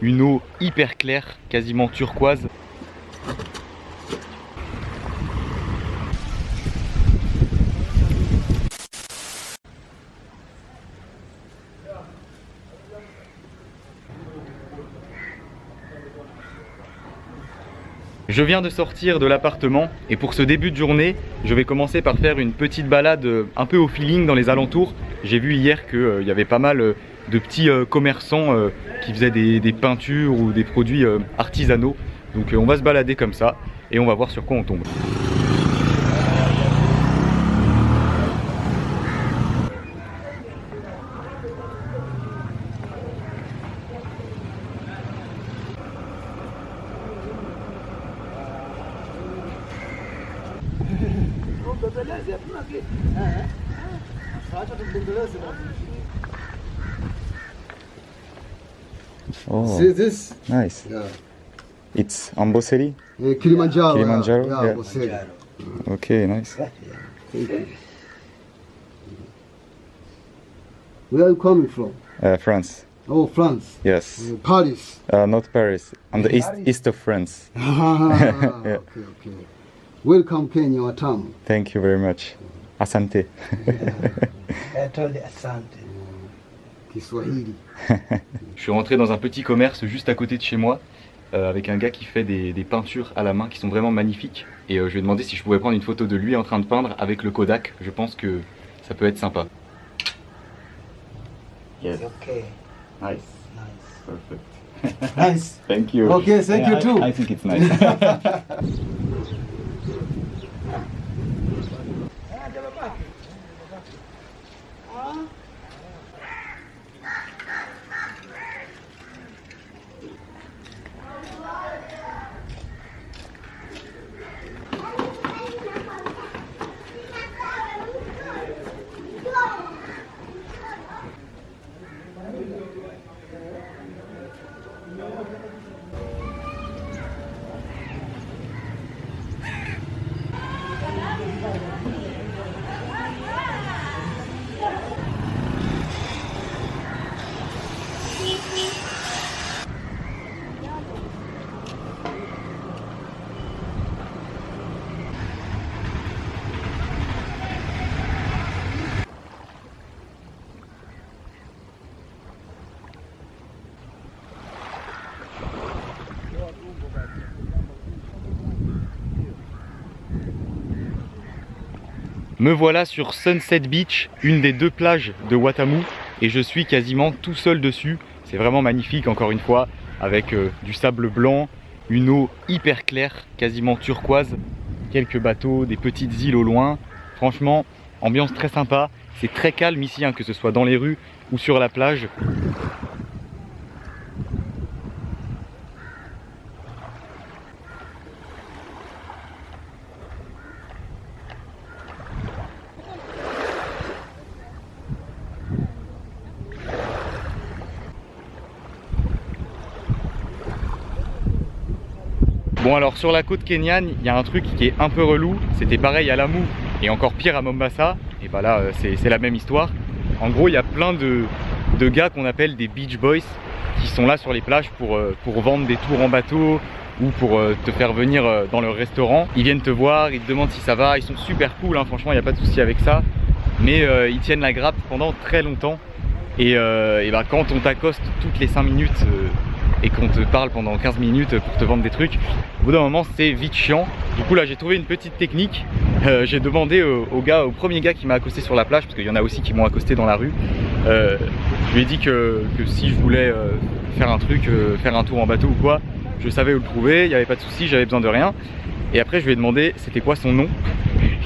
une eau hyper claire, quasiment turquoise. Je viens de sortir de l'appartement et pour ce début de journée, je vais commencer par faire une petite balade un peu au feeling dans les alentours. J'ai vu hier qu'il y avait pas mal de petits commerçants qui faisaient des peintures ou des produits artisanaux. Donc on va se balader comme ça et on va voir sur quoi on tombe. Oh, See this? nice. Yeah. It's Amboseli? Kilimanjaro. Kilimanjaro, Yeah, yeah. Amboseli. Okay, nice. Thank you. Where are you coming from? France. Oh, France. Yes. Paris. Not Paris. On the east of France. Okay, okay. Welcome Kenya Watamu. Thank you very much. Asante. Kiswahili. Je suis rentré dans un petit commerce juste à côté de chez moi avec un gars qui fait des peintures à la main qui sont vraiment magnifiques. Et je lui ai demandé si je pouvais prendre une photo de lui en train de peindre avec le Kodak. Je pense que ça peut être sympa. Yes. Okay. Nice. Nice. Perfect. Nice. Thank you. Okay, thank you too. I think it's nice. Me voilà sur Sunset Beach, une des deux plages de Watamu, et je suis quasiment tout seul dessus. C'est vraiment magnifique, encore une fois, avec du sable blanc, une eau hyper claire, quasiment turquoise, quelques bateaux, des petites îles au loin. Franchement, ambiance très sympa. C'est très calme ici, hein, que ce soit dans les rues ou sur la plage. Bon alors sur la côte kenyane, il y a un truc qui est un peu relou, c'était pareil à Lamu et encore pire à Mombasa, et bah là c'est la même histoire. En gros il y a plein de gars qu'on appelle des beach boys qui sont là sur les plages pour vendre des tours en bateau ou pour te faire venir dans leur restaurant. Ils viennent te voir, ils te demandent si ça va, ils sont super cool, hein, franchement il n'y a pas de souci avec ça, mais ils tiennent la grappe pendant très longtemps et bah, quand on t'accoste toutes les 5 minutes et qu'on te parle pendant 15 minutes pour te vendre des trucs, au bout d'un moment c'est vite chiant. Du coup là j'ai trouvé une petite technique. J'ai demandé au premier gars qui m'a accosté sur la plage, parce qu'il y en a aussi qui m'ont accosté dans la rue, je lui ai dit que si je voulais faire un truc, faire un tour en bateau ou quoi, je savais où le trouver, il n'y avait pas de souci, j'avais besoin de rien. Et après je lui ai demandé c'était quoi son nom.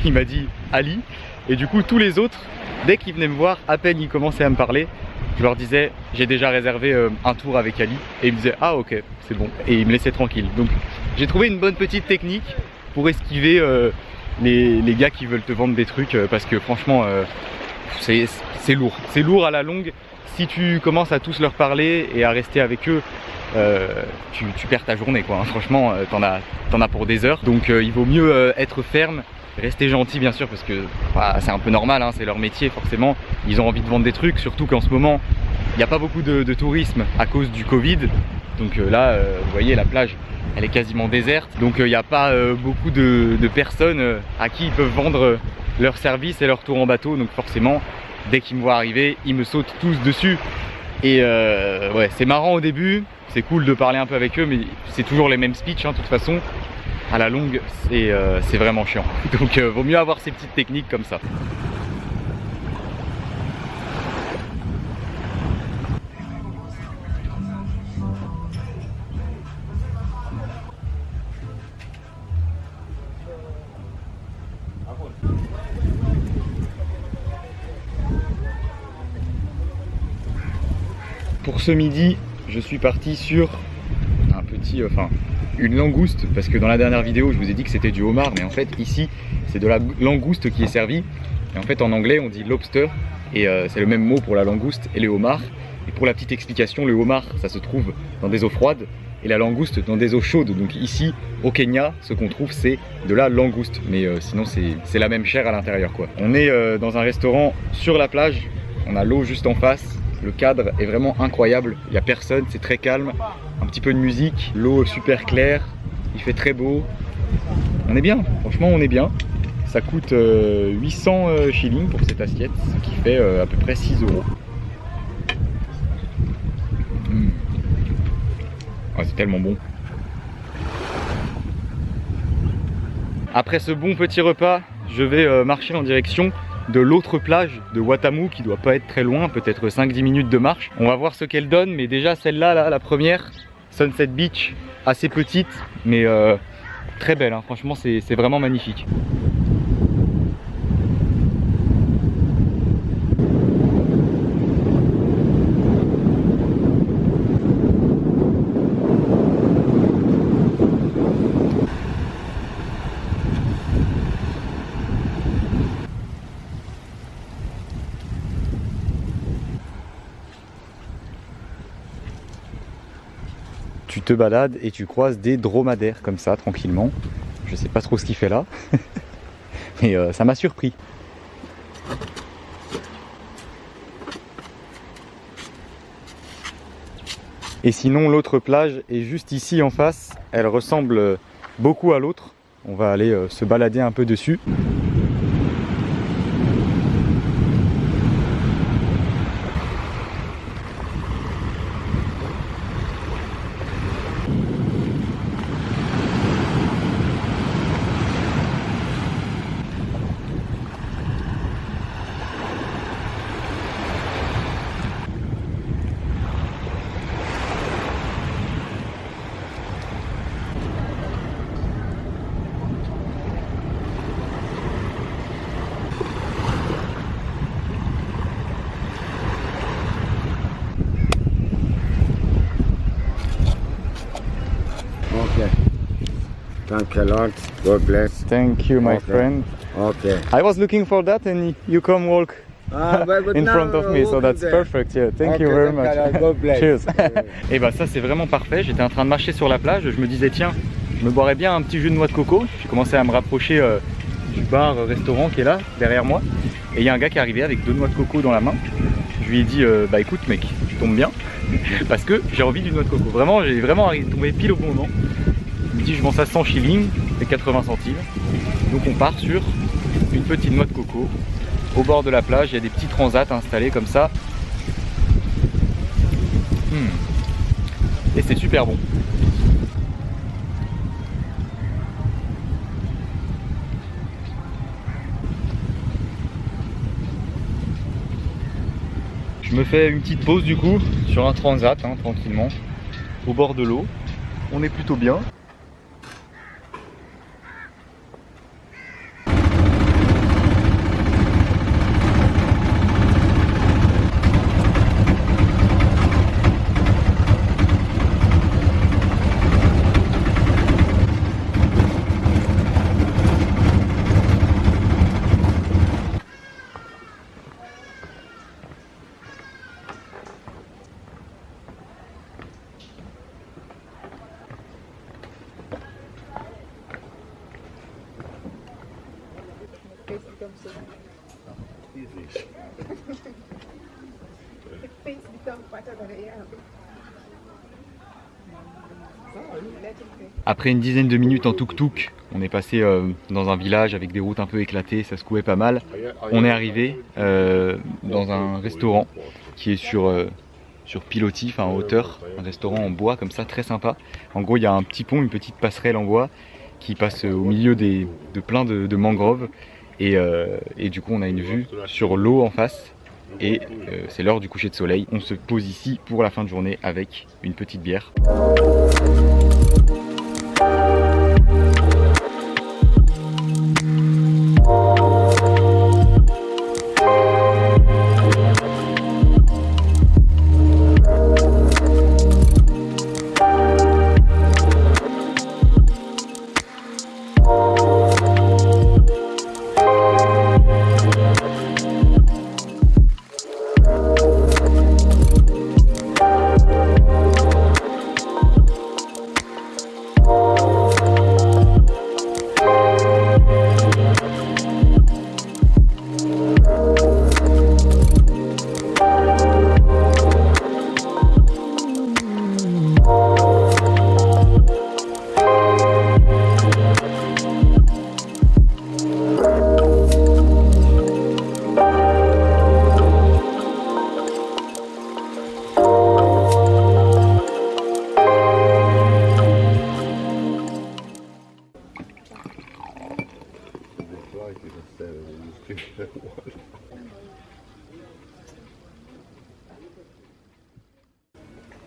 Il m'a dit Ali. Et du coup tous les autres, dès qu'ils venaient me voir, à peine ils commençaient à me parler, je leur disais j'ai déjà réservé un tour avec Ali, et ils me disaient ah ok c'est bon, et ils me laissaient tranquille. Donc j'ai trouvé une bonne petite technique pour esquiver les gars qui veulent te vendre des trucs, parce que franchement c'est lourd à la longue. Si tu commences à tous leur parler et à rester avec eux, tu perds ta journée quoi, hein. Franchement t'en as pour des heures. Donc il vaut mieux être ferme, rester gentil bien sûr, parce que bah, c'est un peu normal, hein, c'est leur métier forcément. Ils ont envie de vendre des trucs, surtout qu'en ce moment il n'y a pas beaucoup de tourisme à cause du Covid. Donc là, vous voyez, la plage, elle est quasiment déserte. Donc il n'y a pas beaucoup de personnes à qui ils peuvent vendre leur service et leur tour en bateau. Donc forcément, dès qu'ils me voient arriver, ils me sautent tous dessus. Et ouais, c'est marrant au début, c'est cool de parler un peu avec eux, mais c'est toujours les mêmes speeches, hein, de toute façon. À la longue, c'est vraiment chiant. Donc vaut mieux avoir ces petites techniques comme ça. Pour ce midi, je suis parti sur une langouste, parce que dans la dernière vidéo je vous ai dit que c'était du homard, mais en fait ici c'est de la langouste qui est servie. Et en fait en anglais on dit lobster, et c'est le même mot pour la langouste et le homard. Et pour la petite explication, le homard ça se trouve dans des eaux froides et la langouste dans des eaux chaudes. Donc ici au Kenya, ce qu'on trouve c'est de la langouste, mais sinon c'est la même chair à l'intérieur quoi. On est dans un restaurant sur la plage, on a l'eau juste en face. Le cadre est vraiment incroyable, il n'y a personne, c'est très calme, un petit peu de musique, l'eau super claire, il fait très beau. On est bien, franchement on est bien. Ça coûte 800 shillings pour cette assiette, ce qui fait à peu près 6 euros. Oh, c'est tellement bon. Après ce bon petit repas, je vais marcher en direction de l'autre plage de Watamu qui doit pas être très loin, peut-être 5-10 minutes de marche. On va voir ce qu'elle donne, mais déjà celle-là, là, la première, Sunset Beach, assez petite, mais très belle, hein. Franchement c'est vraiment magnifique. Tu te balades et tu croises des dromadaires comme ça, tranquillement. Je sais pas trop ce qu'il fait là, mais ça m'a surpris. Et sinon, l'autre plage est juste ici en face. Elle ressemble beaucoup à l'autre. On va aller se balader un peu dessus. Okay. Thank you, Lord. God bless. Thank you, my Okay. friend. Okay. I was looking for that and you come walk in front of me, so that's perfect. Yeah, thank you very much. God bless. Cheers. Et bah ça c'est vraiment parfait. J'étais en train de marcher sur la plage, je me disais tiens, je me boirais bien un petit jus de noix de coco. J'ai commencé à me rapprocher du bar restaurant qui est là derrière moi, et il y a un gars qui est arrivé avec 2 noix de coco dans la main. Je lui ai dit bah écoute mec, tu tombes bien parce que j'ai envie d'une noix de coco. Vraiment, j'ai vraiment tombé pile au bon moment. Il me dit je vends ça 100 shillings, c'est 80 centimes. Donc on part sur une petite noix de coco. Au bord de la plage, il y a des petits transats installés comme ça. Et c'est super bon. Je me fais une petite pause du coup sur un transat, hein, tranquillement, au bord de l'eau. On est plutôt bien. Face become fatter than I am. Après une dizaine de minutes en tuk-tuk, on est passé dans un village avec des routes un peu éclatées, ça secouait pas mal. On est arrivé dans un restaurant qui est sur pilotis, enfin en hauteur, un restaurant en bois comme ça, très sympa. En gros, il y a un petit pont, une petite passerelle en bois qui passe au milieu de plein de mangroves. Et du coup, on a une vue sur l'eau en face. Et c'est l'heure du coucher de soleil. On se pose ici pour la fin de journée avec une petite bière.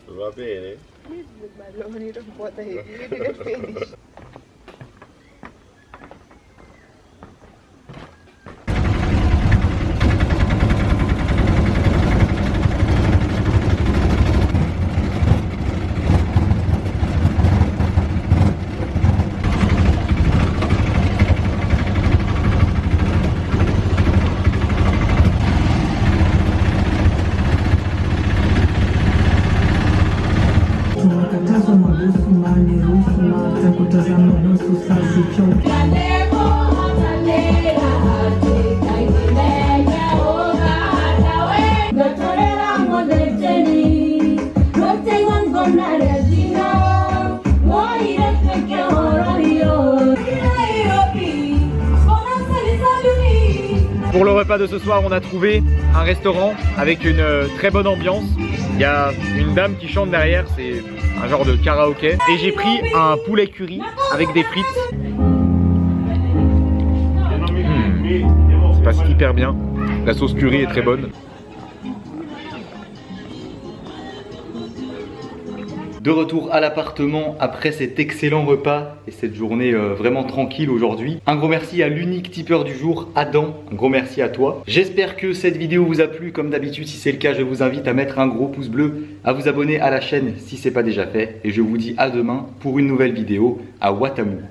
Va bene? Bello venire un po' dai video del finish. Pour le repas de ce soir, on a trouvé un restaurant avec une très bonne ambiance. Il y a une dame qui chante derrière, c'est un genre de karaoké. Et j'ai pris un poulet curry avec des frites. Ça passe hyper bien. La sauce curry est très bonne. De retour à l'appartement après cet excellent repas et cette journée vraiment tranquille aujourd'hui. Un gros merci à l'unique tipeur du jour, Adam. Un gros merci à toi. J'espère que cette vidéo vous a plu. Comme d'habitude, si c'est le cas, je vous invite à mettre un gros pouce bleu, à vous abonner à la chaîne si ce n'est pas déjà fait. Et je vous dis à demain pour une nouvelle vidéo à Watamu.